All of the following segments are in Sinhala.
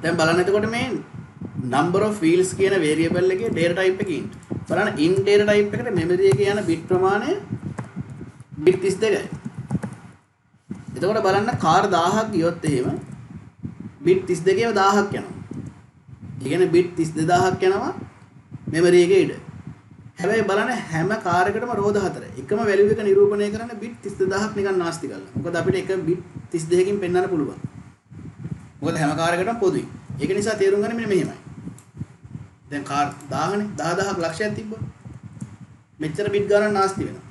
දැන් බලන්න එතකොට මේ number of fields කියන variable එකේ data type එකේ int. බලන්න int data type එකට memory එකේ යන bit ප්‍රමාණය bit 32යි. එතකොට බලන්න car 1000ක් ගියොත් එහෙම bit 32ේම 1000ක් යනවා. ඒ කියන්නේ bit 32000ක් යනවා memory එකේ ඉඩ. හැබැයි බලන්න හැම car එකකටම row 14. එකම value එක නිරූපණය කරන්න bit 32000ක් නිකන් නාස්ති කරලා. මොකද අපිට එක bit 32කින් පෙන්වන්න පුළුවන්. මොකද හැම car එකකටම පොදුයි. ඒක නිසා තේරුම් ගන්න මෙන්න මෙහෙමයි. දැන් car 1000නේ 10000ක් ලක්ෂයක් තිබ්බොත් මෙච්චර bit ගණන් නාස්ති වෙනවා.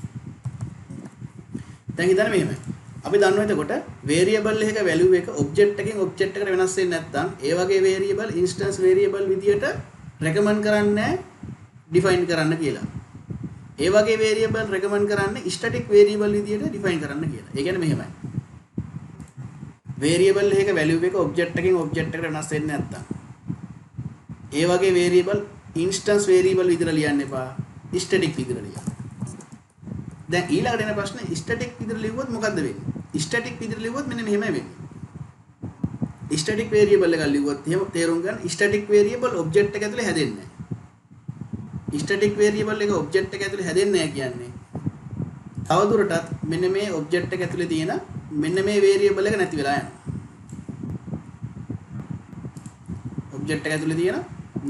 දැන් හිතන්න මෙහෙමයි. අපි දන්නවා එතකොට variable එකක value එක object එකකින් object එකට වෙනස් වෙන්නේ නැත්නම් ඒ වගේ variable instance variable විදියට recommend කරන්නේ define කරන්න කියලා. ඒ වගේ variable recommend කරන්නේ static variable විදියට define කරන්න කියලා. ඒ කියන්නේ මෙහෙමයි. variable එකක value එක object එකකින් object එකට වෙනස් වෙන්නේ නැත්නම් ඒ වගේ variable instance variable විදියට ලියන්න එපා. static විදියට ලියන්න. දැන් ඊළඟට එන ප්‍රශ්නේ static විදියට ලිව්වොත් මොකද්ද වෙන්නේ? static විදියට ලිව්වොත් මෙන්න මෙහෙමයි වෙන්නේ. static variable එකක් ලිව්වොත් එහෙම තේරුම් ගන්න static variable object එක ඇතුලේ හැදෙන්නේ නැහැ. static variable එක object එක ඇතුලේ හැදෙන්නේ නැහැ කියන්නේ තවදුරටත් මෙන්න මේ object එක ඇතුලේ තියෙන මෙන්න මේ variable එක නැති වෙලා යනවා. object එක ඇතුලේ තියෙන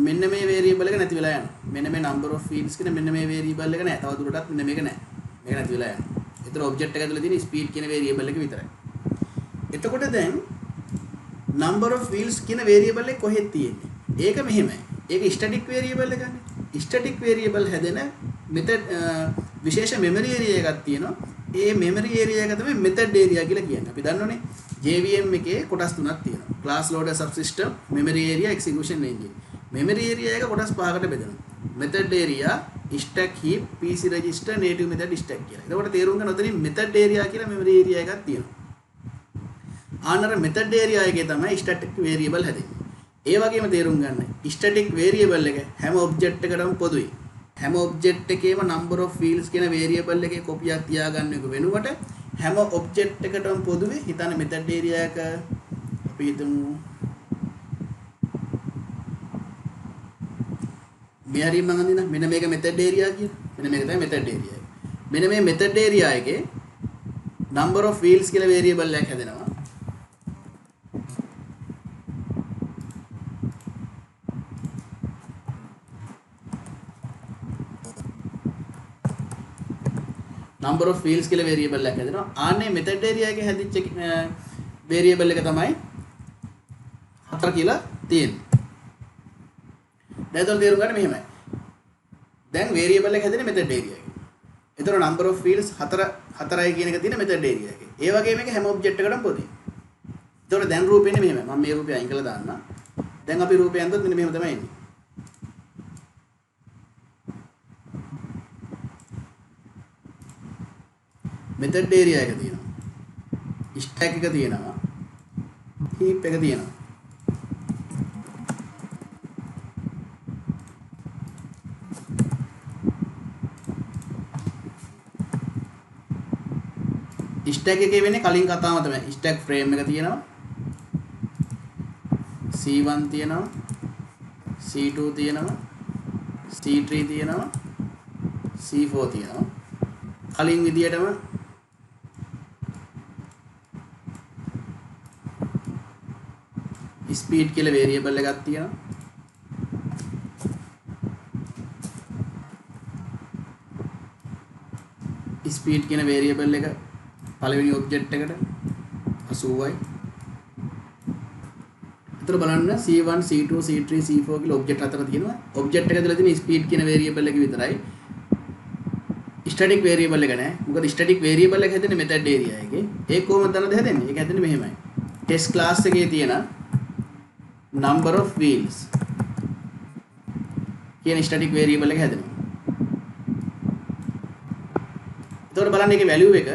මෙන්න මේ variable එක නැති වෙලා යනවා. මෙන්න මේ number of fields කියන මෙන්න මේ variable එක නැහැ. තවදුරටත් මෙන්න මේක නැහැ. මේක නැති වෙලා යනවා. ඒතර object එක ඇතුලේ තියෙන speed කියන variable එක විතරයි. එතකොට දැන් number of fields කියන variable එක කොහෙද තියෙන්නේ? ඒක මෙහෙමයි. ඒක static variable එකනේ. static variable හැදෙන method විශේෂ memory area එකක් තියෙනවා. ඒ memory area එක තමයි method area කියලා කියන්නේ. අපි දන්නෝනේ JVM එකේ කොටස් තුනක් තියෙනවා. class loader subsystem, memory area, execution engine. memory area එක කොටස් පහකට බෙදෙනවා. method area, stack heap, PC register, native method stack කියලා. එතකොට තේරුම් ගන්න ඔතනින් method area කියලා memory area එකක් තියෙනවා. ආනර method area එකේ තමයි static variable හැදෙන්නේ. ඒ වගේම තේරුම් ගන්න static variable එක හැම object එකකටම පොදුයි. හැම object එකේම number of fields කියන variable එකේ කොපියක් තියාගන්න එක වෙනුවට හැම object එකකටම පොදුවේ හිතන්න method area එක අපි හිතමු මේ හරිය මම අඳින මෙන්න මේක method area කියලා. මෙන්න මේක තමයි method area එක. මෙන්න මේ method area එකේ number of fields කියලා variable එකක් හැදෙනවා. number of fields කියලා variable එකක් හැදෙනවා. ආන්නේ method area එකේ හැදිච්ච variable එක තමයි 4 කියලා තියෙන්නේ. දැන් තේරුම් ගන්න මෙහෙමයි. දැන් variable එක හැදෙන්නේ method area එකේ. ඒතර number of fields 4යි කියන එක තියෙන method area එකේ. ඒ වගේම මේක හැම object එකකටම පොදුයි. ඒතර දැන් රූපේ ඉන්නේ මෙහෙමයි. මම මේ රූපය අයින් කරලා දාන්නම්. දැන් අපි රූපය අඳුත් මෙන්න මෙහෙම තමයි ඉන්නේ. method area එක තියෙනවා. stack එක තියෙනවා. heap එක තියෙනවා. stack එකේ වෙන්නේ කලින් කතාවම තමයි. stack frame එක තියෙනවා. C1 තියෙනවා. C2 තියෙනවා. C3 තියෙනවා. C4 තියෙනවා. කලින් විදියටම speed කියලා variable එකක් තියෙනවා. speed කියන variable එක පළවෙනි object එකට 80යි. ඒතර බලන්න C1 C2 C3 C4 කියලා object හතරක් තියෙනවා. object එක ඇතුළේ තියෙන speed කියන variable එක විතරයි. static variable එක නෑ. මොකද static variable එක හැදෙන්නේ method area එකේ. ඒක කොහොමද දන්නද හැදෙන්නේ? ඒක හැදෙන්නේ මෙහෙමයි. test class එකේ තියෙන number of fields කියන static variable එක හැදෙනවා. එතකොට බලන්න ඒකේ value එක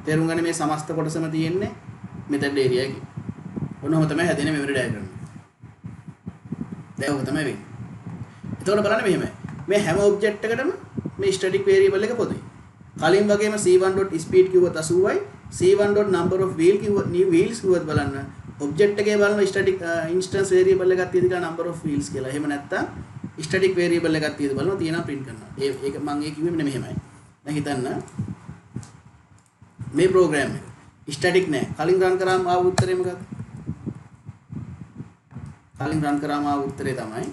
තේරුම් ගන්න මේ සමස්ත කොටසම තියෙන්නේ method area එකේ. ඔන්නෝම තමයි හැදෙන්නේ memory diagram. දැන් ඔක තමයි වෙන්නේ. එතකොට බලන්න මෙහෙමයි. මේ හැම object එකකටම මේ static variable එක පොදුයි. කලින් වගේම c1.speed කිව්වොත් 80යි c1.number of wheel කිව්වොත් new wheels කිව්වොත් බලන්න object එකේ බලන static instance variable එකක් තියෙද කියලා number of wheels කියලා. එහෙම නැත්නම් static variable එකක් තියෙද බලනවා තියෙනවා print කරනවා. ඒක මම කිව්වේ මෙන්න මෙහෙමයි. දැන් හිතන්න මේ program එක static නෑ. කලින් run කරාම ආව උත්තරේ මොකක්ද? කලින් run කරාම ආව උත්තරේ තමයි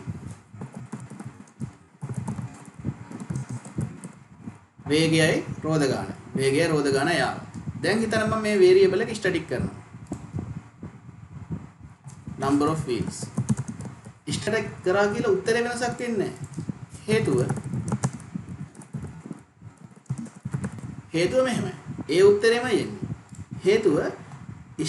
වේගයයි රෝධ ගාන. වේගයයි රෝධ ගාන යාව. දැන් හිතන්න මම මේ variable එක static කරනවා. number of wheels. static කරා කියලා උත්තරේ වෙනසක් වෙන්නේ නැහැ. හේතුව මෙහෙමයි. ඒ උත්තරෙමයි එන්නේ. හේතුව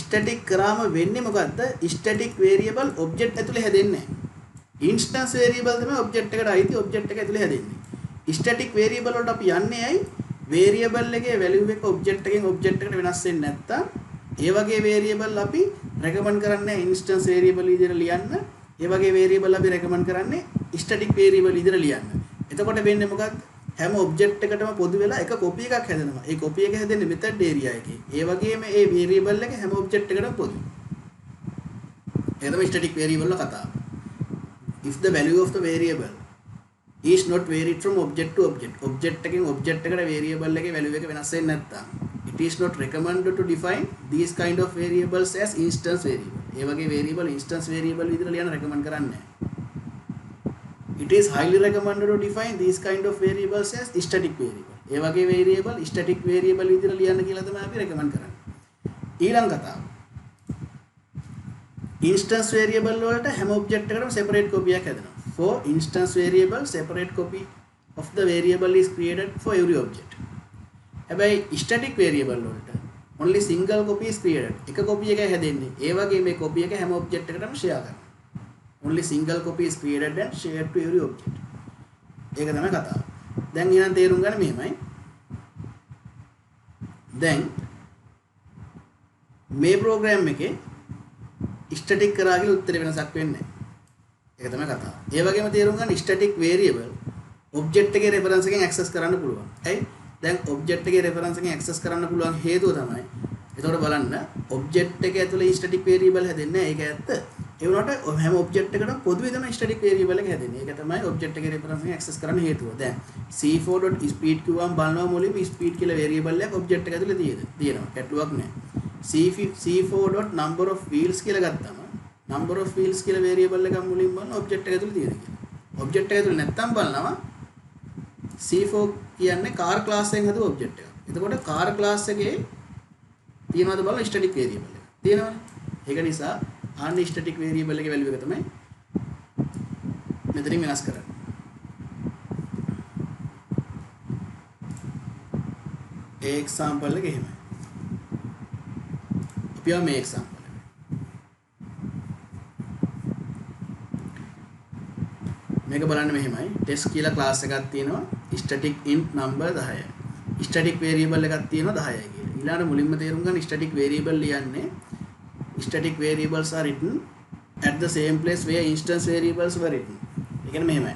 static කරාම වෙන්නේ මොකද්ද? static variable object ඇතුලේ හැදෙන්නේ නැහැ. instance variable තමයි object එකට අයිති object එක ඇතුලේ හැදෙන්නේ. static variable වලට අපි යන්නේ ඇයි? variable එකේ value එක object එකෙන් object එකට වෙනස් වෙන්නේ නැත්තම් ඒ වගේ variable අපි recommend කරන්නේ instance variable විදිහට ලියන්න. ඒ වගේ variable අපි recommend කරන්නේ static variable විදිහට ලියන්න. එතකොට වෙන්නේ මොකක්ද? හැම object එකටම පොදු වෙලා එක copy එකක් හැදෙනවා. ඒ copy එක හැදෙන්නේ method area එකේ. ඒ වගේම ඒ variable එක හැම object එකටම පොදුයි. ඒ තමයි static variable වල කතාව. If the value of the variable is not varied from object to object. object එකෙන් object එකට variable එකේ value එක වෙනස් වෙන්නේ නැත්තම් it is not recommended to define these kind of variables as instance variable. ඒ වගේ variable instance variable විදිහට ලියන්න recommend කරන්නේ නැහැ. It is highly recommended to define these kind of variables as static variable. ඒ වගේ variable static variable විදිහට ලියන්න කියලා තමයි අපි recommend කරන්නේ. ඊළඟ කතාව. instance variable වලට හැම object එකකටම separate copy එකක් හැදෙනවා. For instance variable separate copy of the variable is created for every object. හැබැයි static variable වලට only single copy is created. එක copy එකයි හැදෙන්නේ. ඒ වගේ මේ copy එක හැම object එකකටම share කරනවා. Only single copy is created and shared to every object. ඒක තමයි කතාව. දැන් ඊළඟ තේරුම් ගන්න මෙහෙමයි. දැන් මේ program එකේ static කරා කියලා උත්තරේ වෙනසක් වෙන්නේ නැහැ. ඒක තමයි කතාව. ඒ වගේම තේරුම් ගන්න static variable object එකේ reference එකෙන් access කරන්න පුළුවන්. ඇයි? දැන් object එකේ reference එකෙන් access කරන්න පුළුවන් හේතුව තමයි. එතකොට බලන්න object එක ඇතුලේ static variable හැදෙන්නේ නැහැ. ඒක ඇත්ත. ඒ වුණාට හැම object එකකටම පොදුවේ තමයි static variable එක හැදෙන්නේ. ඒක තමයි object එකේ reference එකෙන් access කරන්න හේතුව. දැන් c4.speed කිව්වම බලනවා මුලින්ම speed කියලා variable එකක් object එක ඇතුලේ තියෙනවා. ගැටලුවක් නැහැ. c4.number of wheels කියලා ගත්තම number of wheels කියලා variable එකක් මුලින්ම බලන object එක ඇතුලේ තියෙද කියලා. object එක ඇතුලේ නැත්තම් බලනවා c4 කියන්නේ car class එකෙන් හදුව object එකක්. එතකොට car class එකේ තියෙනවද බලන්න static variable එක. තියෙනවනේ. ඒක නිසා ආන්නේ static variable එකේ value එක තමයි මෙතනින් වෙනස් කරන්නේ. ඒ example එක එහෙමයි. අපි ආ මේ example එක. මේක බලන්න මෙහෙමයි. test කියලා class එකක් තියෙනවා. static int number 10යි. static variable එකක් තියෙනවා 10යි කියලා. ඊළඟට මුලින්ම තේරුම් ගන්න static variable ලියන්නේ static variables are written at the same place where instance variables were written. ඒ කියන්නේ මෙහෙමයි.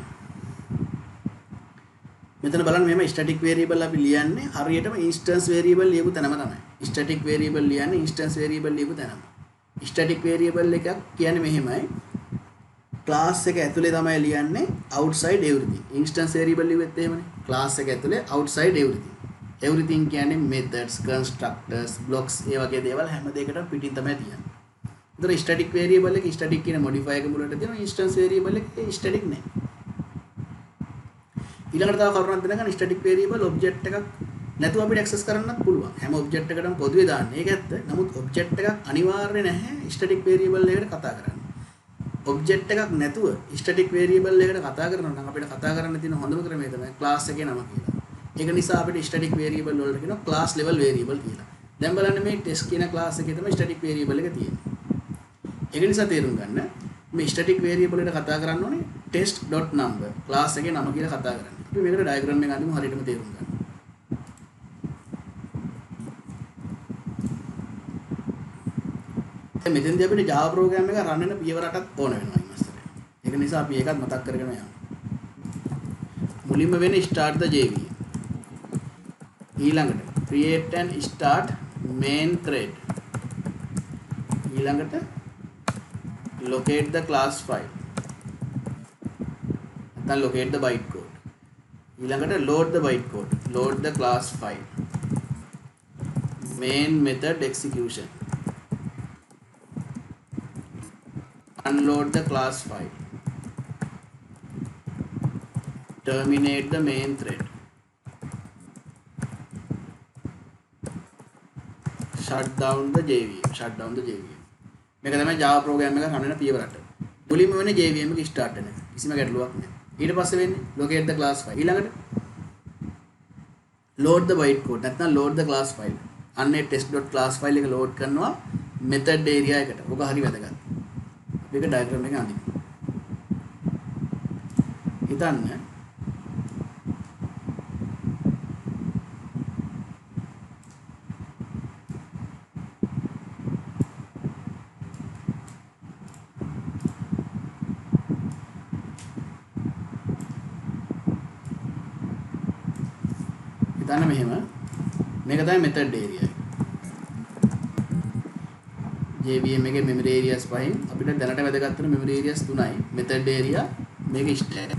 මෙතන බලන්න මෙහෙම static variable අපි ලියන්නේ හරියටම instance variable ලියපු තැනම තමයි. static variable ලියන්නේ instance variable ලියපු තැනම. static variable එකක් කියන්නේ මෙහෙමයි. class එක ඇතුලේ තමයි ලියන්නේ outside everything. instance variable ලියුවෙත් එහෙමනේ. class එක ඇතුලේ outside everything. everything කියන්නේ methods, constructors, blocks ඒ වගේ දේවල් හැම දෙයකටම පිටින් තමයි තියෙන්නේ. ඒතර static variable එක static කියන modifier එක මුලට දෙනවා. instance variable එක static නෑ. ඊළඟට තව කරුණක් දෙනකන් static variable object එකක් නැතුව අපිට access කරන්නත් පුළුවන්. හැම object එකකටම පොදුවේ දාන්නේ. ඒක ඇත්ත. නමුත් object එකක් අනිවාර්ය නැහැ static variable එකකට කතා කරන්න. object එකක් නැතුව static variable එකකට කතා කරනවා නම් අපිට කතා කරන්න තියෙන හොඳම ක්‍රමය තමයි class එකේ නම කියලා. ඒක නිසා අපිට static variable වලට කියනවා class level variable කියලා. දැන් බලන්න මේ test කියන class එකේ තමයි static variable එක තියෙන්නේ. ඒක නිසා තේරුම් ගන්න මේ static variable එකට කතා කරන්න ඕනේ test.number class එකේ නම කියලා කතා කරන්න. අපි මේකට diagram එක අඳිමු හරියටම තේරුම් ගන්න. දැන් මෙතෙන්දී අපිට Java program එක run වෙන පියවරටත් ඕන වෙනවා ඉස්සරහ. ඒක නිසා අපි ඒකත් මතක් කරගෙන යමු. මුලින්ම වෙන්නේ start the JVM. ඊළඟට create and start main thread. ඊළඟට locate the class file. නැත්නම් locate the bytecode. ඊළඟට load the bytecode. Load the class file. Main method execution. Unload the class file. Terminate the main thread. Shut down the JVM. Shut down the JVM. මේක තමයි Java program එක රන් වෙන පියවරට. මුලින්ම වෙන්නේ JVM එක start වෙන එක. කිසිම ගැටලුවක් නැහැ. ඊට පස්සේ වෙන්නේ locate the class file. ඊළඟට load the bytecode. නැත්නම් load the class file. අන්නේ test.class file එක load කරනවා method area එකට. ඔක හරි වැදගත්. මේක diagram එකේ අඳින්න. හිතන්න හිතන්න මෙහෙම මේක තමයි method area එක. JVM එකේ memory areas පහෙන් අපිට දැනට වැදගත් වෙන memory areas තුනයි. method area, මේක stack,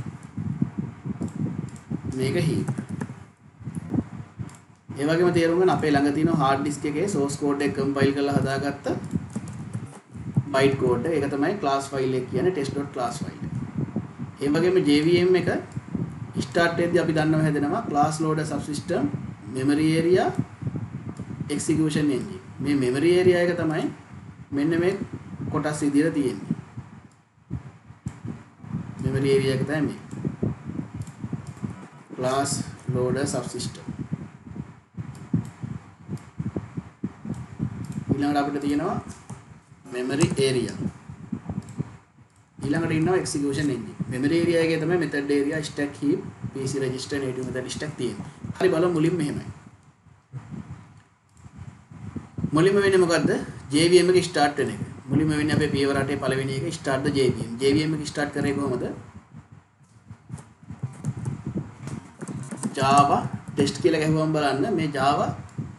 මේක heap. ඒ වගේම තේරුම් ගන්න අපේ ළඟ තියෙන hard disk එකේ source code එක compile කරලා හදාගත්ත byte code එක තමයි class file එක කියන්නේ test.class file එක. ඒ වගේම JVM එක start එකේදී අපි දන්නව හැදෙනවා class loader subsystem, memory area, execution engine. මේ memory area එක තමයි මෙන්න මේ කොටස් විදියට තියෙන්නේ. memory area එක තමයි මේ class loader subsystem. ඊළඟට අපිට තියෙනවා memory area. ඊළඟට ඉන්නවා execution engine. memory area එකේ තමයි method area, stack, heap, PC register, native method stack තියෙන්නේ. හරි බලමු මුලින්ම මෙහෙමයි. මුලින්ම වෙන්නේ මොකද්ද? JVM එක start වෙන එක. මුලින්ම වෙන්නේ අපේ පියවර 8 පළවෙනි එක start the JVM. JVM එක start කරේ කොහොමද? Java test කියලා ගහුවම බලන්න මේ Java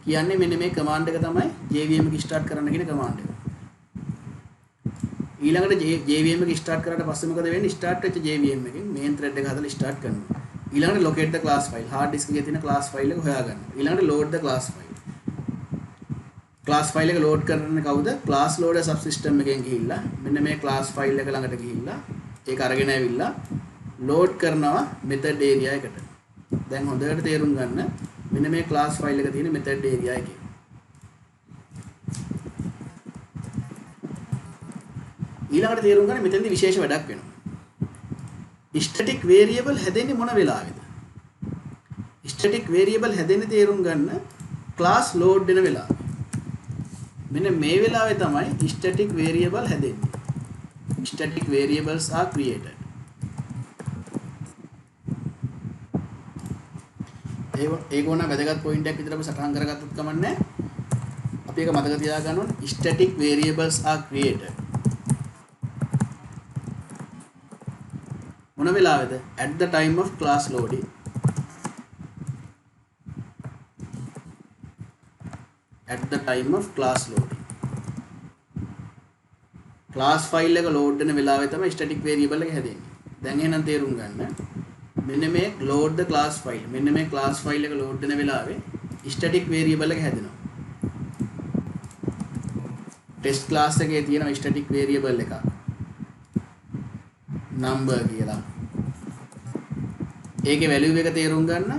කියන්නේ මෙන්න මේ command එක තමයි JVM එක start කරන්න කියන command එක. ඊළඟට JVM එක start කරාට පස්සේ මොකද වෙන්නේ? start වෙච්ච JVM එකෙන් main thread එක හදලා start කරනවා. ඊළඟට locate the class file. hard disk එකේ තියෙන class file එක හොයාගන්නවා. ඊළඟට load the class file. class file එක load කරන්නේ කවුද? class loader subsystem එකෙන් ගිහිල්ලා මෙන්න මේ class file එක ළඟට ගිහිල්ලා ඒක අරගෙන ඇවිල්ලා load කරනවා method area එකට. දැන් හොඳට තේරුම් ගන්න මෙන්න මේ class file එක තියෙන method area එකේ. ඊළඟට තේරුම් ගන්න මෙතනදී විශේෂ වැඩක් වෙනවා. static variable හැදෙන්නේ මොන වෙලාවෙද? static variable හැදෙන්නේ තේරුම් ගන්න class load වෙන වෙලාව. මෙන්න මේ වෙලාවේ තමයි static variable හැදෙන්නේ. static variables are created. ඒක ඕන වැදගත් පොයින්ට් එකක් විතර අපි සටහන් කරගත්තොත් කමක් නැහැ. අපි ඒක මතක තියාගන්න ඕනේ. static variables are created. මොන වෙලාවෙද? at the time of class loading. at the time of class loading. class file එක load වෙන වෙලාවේ තමයි static variable එක හැදෙන්නේ. දැන් එහෙනම් තේරුම් ගන්න. මෙන්න මේ load the class file. මෙන්න මේ class file එක load වෙන වෙලාවේ static variable එක හැදෙනවා. test class එකේ තියෙන static variable එකක්. number කියලා. ඒකේ value එක තේරුම් ගන්න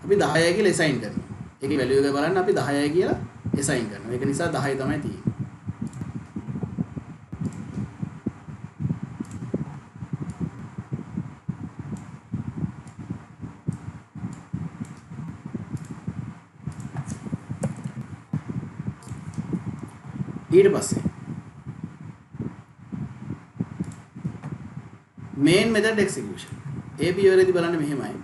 අපි 10යි කියලා assign කරනවා. ඒකේ value එක බලන්න අපි 10යි කියලා assign කරනවා. ඒක නිසා 10 තමයි තියෙන්නේ. ඊට පස්සේ main method execution. ඒ පියවරේදී බලන්න මෙහෙමයි.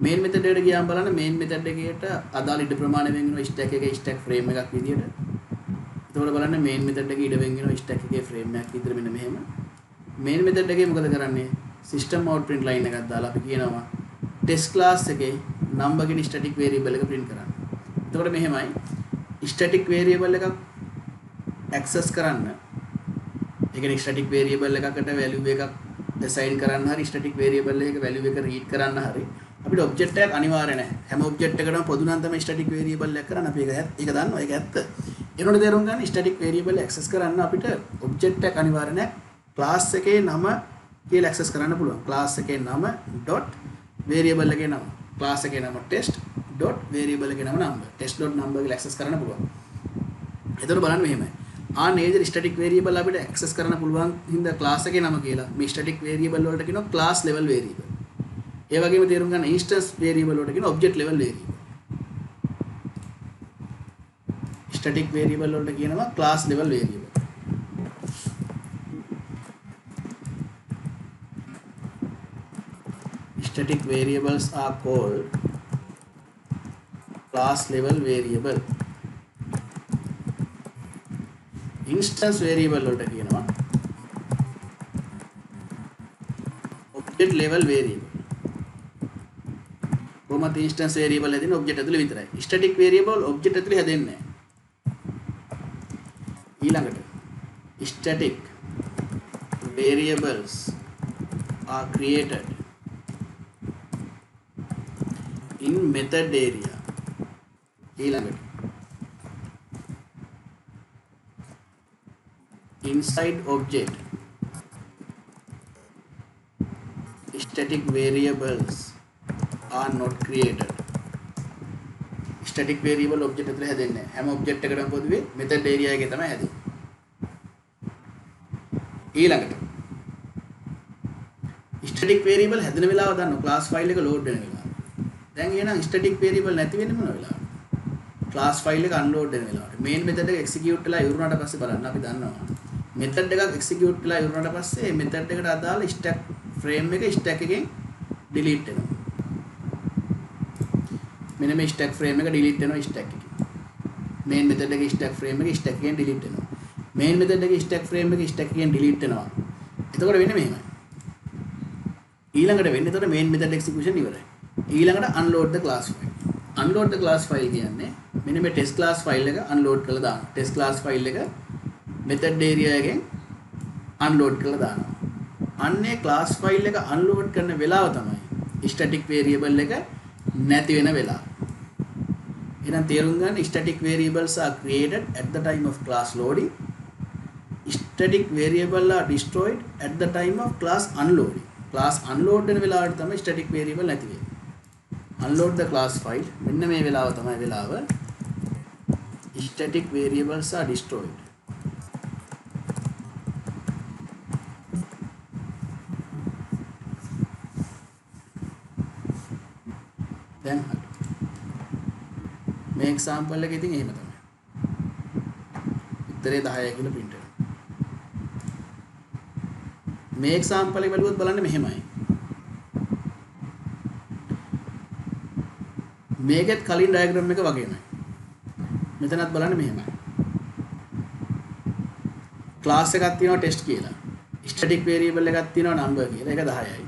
main method එකට ගියාම බලන්න main method එකේට අදාළ ඉඩ ප්‍රමාණය වෙන් වෙනවා stack එකේ stack frame එකක් විදියට. එතකොට බලන්න main method එකේ ඉඩ වෙන් වෙනවා stack එකේ frame එකක් විදියට මෙන්න මෙහෙම. main method එකේ මොකද කරන්නේ? system out print line එකක් දාලා අපි කියනවා ටෙස්ට් ක්ලාස් එකේ number කියන static variable එක print කරන්න. එතකොට මෙහෙමයි static variable එකක් access කරන්න. ඒ කියන්නේ static variable එකකට value එකක් assign කරන්න හරි static variable එකක value එක read කරන්න හරි අපිට object එකක් අනිවාර්ය නැහැ. හැම object එකකටම පොදු නම් තමයි static variable එක කරන්න. අපි ඒක දන්නවා. ඒක ඇත්ත. ඒනොට තේරුම් ගන්න static variable access කරන්න අපිට object එකක් අනිවාර්ය නැහැ. class එකේ නම කියලා access කරන්න පුළුවන්. class එකේ නම dot variable එකේ නම. class එකේ නම test dot variable එකේ නම number. test dot number කියලා access කරන්න පුළුවන්. එතකොට බලන්න මෙහෙමයි. ආනේද static variable අපිට access කරන්න පුළුවන් හින්දා class එකේ නම කියලා. මේ static variable වලට කියනවා class level variable. ඒ වගේම තේරුම් ගන්න instance variable වලට කියනවා object level variable. static variable වලට කියනවා class level variable. Static variables are called class level variable. Instance variable වලට කියනවා object level variable. කොහොමද instance variable හැදෙන්නේ object ඇතුලේ විතරයි. static variable object ඇතුලේ හැදෙන්නේ නැහැ. ඊළඟට static variables are created in method area. ඊළඟට inside object static variables are not created. static variable object ඇතුලේ හැදෙන්නේ නැහැ. හැම object එකකටම පොදුවේ method area එකේ තමයි හැදෙන්නේ. ඊළඟට static variable හැදෙන වෙලාව දන්නවා class file එක load වෙන වෙලාව. දැන් එහෙනම් static variable නැති වෙන්නේ මොන වෙලාවද? class file එක unload වෙන වෙලාවට. main method එක execute වෙලා ඉවරුනාට පස්සේ බලන්න අපි දන්නවා. method එකක් execute වෙලා ඉවරුනාට පස්සේ මේ method එකට අදාළ stack frame එක stack එකෙන් delete වෙනවා. මෙන්න මේ stack frame එක delete වෙනවා stack එකෙන්. main method එකේ stack frame එක stack එකෙන් delete වෙනවා. main method එකේ stack frame එක stack එකෙන් delete වෙනවා. එතකොට වෙන්නේ මෙහෙමයි. ඊළඟට වෙන්නේ එතකොට main method execution ඉවරයි. ඊළඟට unload the class file. unload the class file කියන්නේ මෙන්න මේ test class file එක unload කරලා දානවා. test class file එක method area එකෙන් unload කරලා දානවා. අන්නේ class file එක unload කරන වෙලාව තමයි static variable එක නැති වෙන වෙලාව. එහෙනම් තේරුම් ගන්න static variables are created at the time of class loading. Static variable are destroyed at the time of class unloading. class unload වෙන වෙලාවට තමයි static variable නැති වෙන්නේ. unload the class file මෙන්න මේ වෙලාව තමයි වෙලාව static variables are destroyed. දැන් මේ example එකේ ඉතින් එහෙම තමයි. උත්තරේ 10යි කියලා print වෙනවා. මේ example එක බලුවොත් බලන්න මෙහෙමයි. මේකෙත් කලින් diagram එක වගේමයි. මෙතනත් බලන්න මෙහෙමයි. class එකක් තියෙනවා test කියලා. static variable එකක් තියෙනවා number කියලා. ඒක 10යි.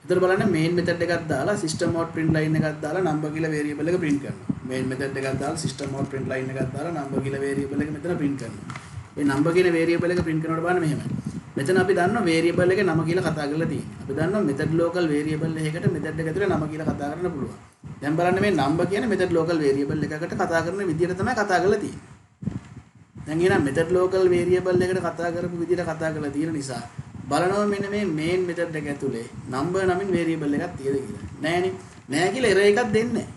එතකොට බලන්න main method එකක් දාලා system out print line එකක් දාලා number කියලා variable එක print කරනවා. main method එකක් දාලා system out print line එකක් දාලා number කියලා variable එක මෙතන print කරනවා. මේ number කියන variable එක print කරනකොට බලන්න මෙහෙමයි. මෙතන අපි දන්නවා variable එකේ නම කියලා කතා කරලා තියෙනවා. අපි දන්නවා method local variable එකකට method එක ඇතුලේ නම කියලා කතා කරන්න පුළුවන්. දැන් බලන්න මේ number කියන method local variable එකකට කතා කරන විදිහට තමයි කතා කරලා තියෙන්නේ. දැන් එහෙනම් method local variable එකට කතා කරපු විදිහට කතා කරලා තියෙන නිසා බලනවා මෙන්න මේ main method එක ඇතුලේ number නමින් variable එකක් තියෙද කියලා. නෑනේ. නෑ කියලා error එකක් දෙන්නේ නෑ.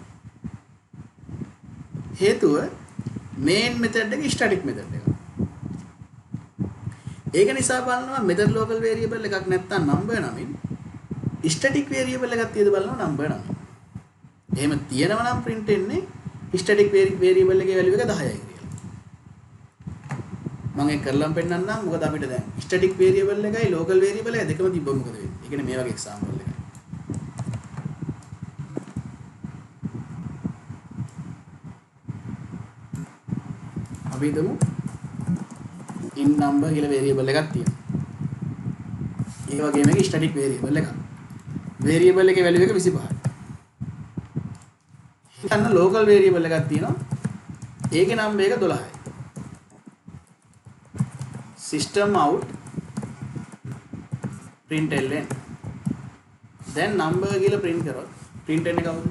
හේතුව main method එක static method එකක්. ඒක නිසා බලනවා method local variable එකක් නැත්තම් number නමින් static variable එකක් තියෙද බලනවා number නමින්. එහෙම තියෙනවා නම් print වෙන්නේ static variable එකේ value එක 10යි කියලා. මම ඒක කරලම් පෙන්නන්නම්. මොකද අපිට දැන් static variable එකයි local variable එක දෙකම තිබ්බොත් මොකද වෙන්නේ? ඒ කියන්නේ මේ වගේ example එකක්. අපි හිතමු in number කියලා variable එකක් තියෙනවා. ඒ වගේම එක static variable එකක්. වේරියබල් එකේ වැලියු එක 25යි. හිතන්න ලෝකල් වේරියබල් එකක් තියෙනවා. ඒකේ නම්බර් එක 12යි. system out print ln. දැන් number කියලා print කරොත් print වෙන්නේ කවුද?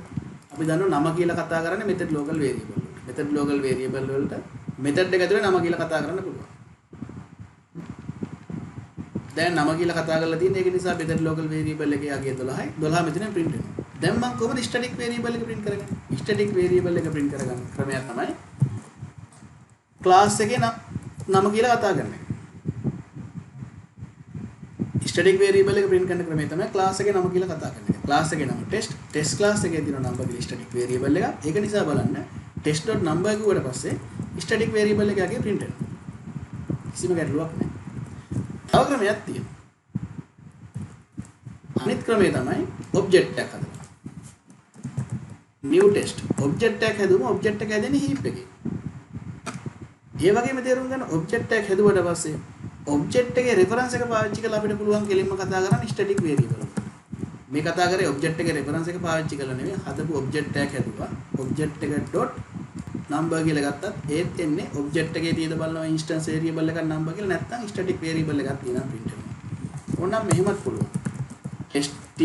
අපි දන්නවා නම කියලා කතා කරන්නේ method local variable වලට. method local variable වලට method එක ඇතුලේ නම කියලා කතා කරන්න පුළුවන්. දැන් නම කියලා කතා කරලා තියෙන ඒක නිසා method local variable එකේ අගය 12යි. 12 මෙතනින් print වෙනවා. දැන් මම කොහොමද static variable එක print කරගන්නේ? static variable එක print කරගන්න ක්‍රමයක් තමයි class එකේ නම කියලා කතා කරන එක. static variable එක print කරන ක්‍රමය තමයි class එකේ නම කියලා කතා කරන එක. class එකේ නම test class එකේ තියෙන number කියලා static variable එක. ඒක නිසා බලන්න test.number කිව්වට පස්සේ static variable එක අගේ print වෙනවා. කිසිම ගැටලුවක් නැහැ. තව ක්‍රමයක් තියෙනවා. අනිත් ක්‍රමය තමයි object එකක් හදනවා. new test object එකක් හැදුවම object එක හැදෙන්නේ heap එකේ. ඒ වගේම තේරුම් ගන්න object එකක් හැදුවට පස්සේ object එකේ reference එක පාවිච්චි කරලා අපිට පුළුවන් කෙලින්ම කතා කරන්න static variable. මේ කතා කරේ object එකේ reference එක පාවිච්චි කරලා නෙවෙයි හදපු object එකක් හැදුවා. object එක dot number කියලා ගත්තත් ඒත් එන්නේ object එකේ තියෙද බලනවා instance variable එකක් number කියලා නැත්නම් static variable එකක් තියෙනවා print වෙනවා. ඕනනම් මෙහෙමත් පුළුවන්. st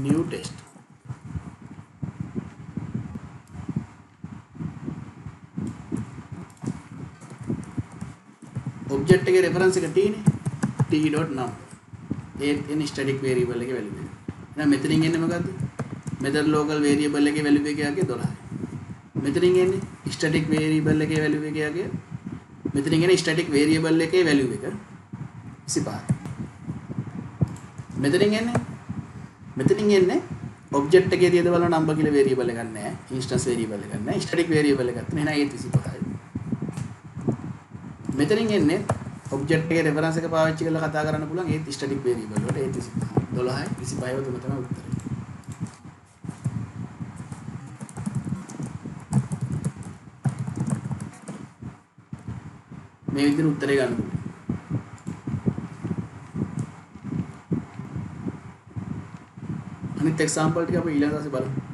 new test object එකේ reference එක t නේ t.number ඒත් එන්නේ static variable එකේ value එක. එහෙනම් මෙතනින් එන්නේ මොකද්ද? method local variable එකේ value එක යගේ 12යි. මෙතනින් එන්නේ static variable එකේ value එක යගේ මෙතනින් එන්නේ static variable එකේ value එක 25යි. මෙතනින් එන්නේ object එකේ තියෙද බලන number කියලා variable එකක් නැහැ. instance variable එකක් නැහැ. static variable එකක් තියෙන. එහෙනම් ඒත් 25යි. මෙතනින් එන්නේ object එකේ reference එක පාවිච්චි කරලා කතා කරන්න පුළුවන් ඒත් static variable වලට ඒත් 12යි 25යි තුන තමයි උත්තරේ. මේ විදිහට උත්තරේ ගන්න පුළුවන්. අනිත් example ටික අපි ඊළඟ දවසේ බලමු.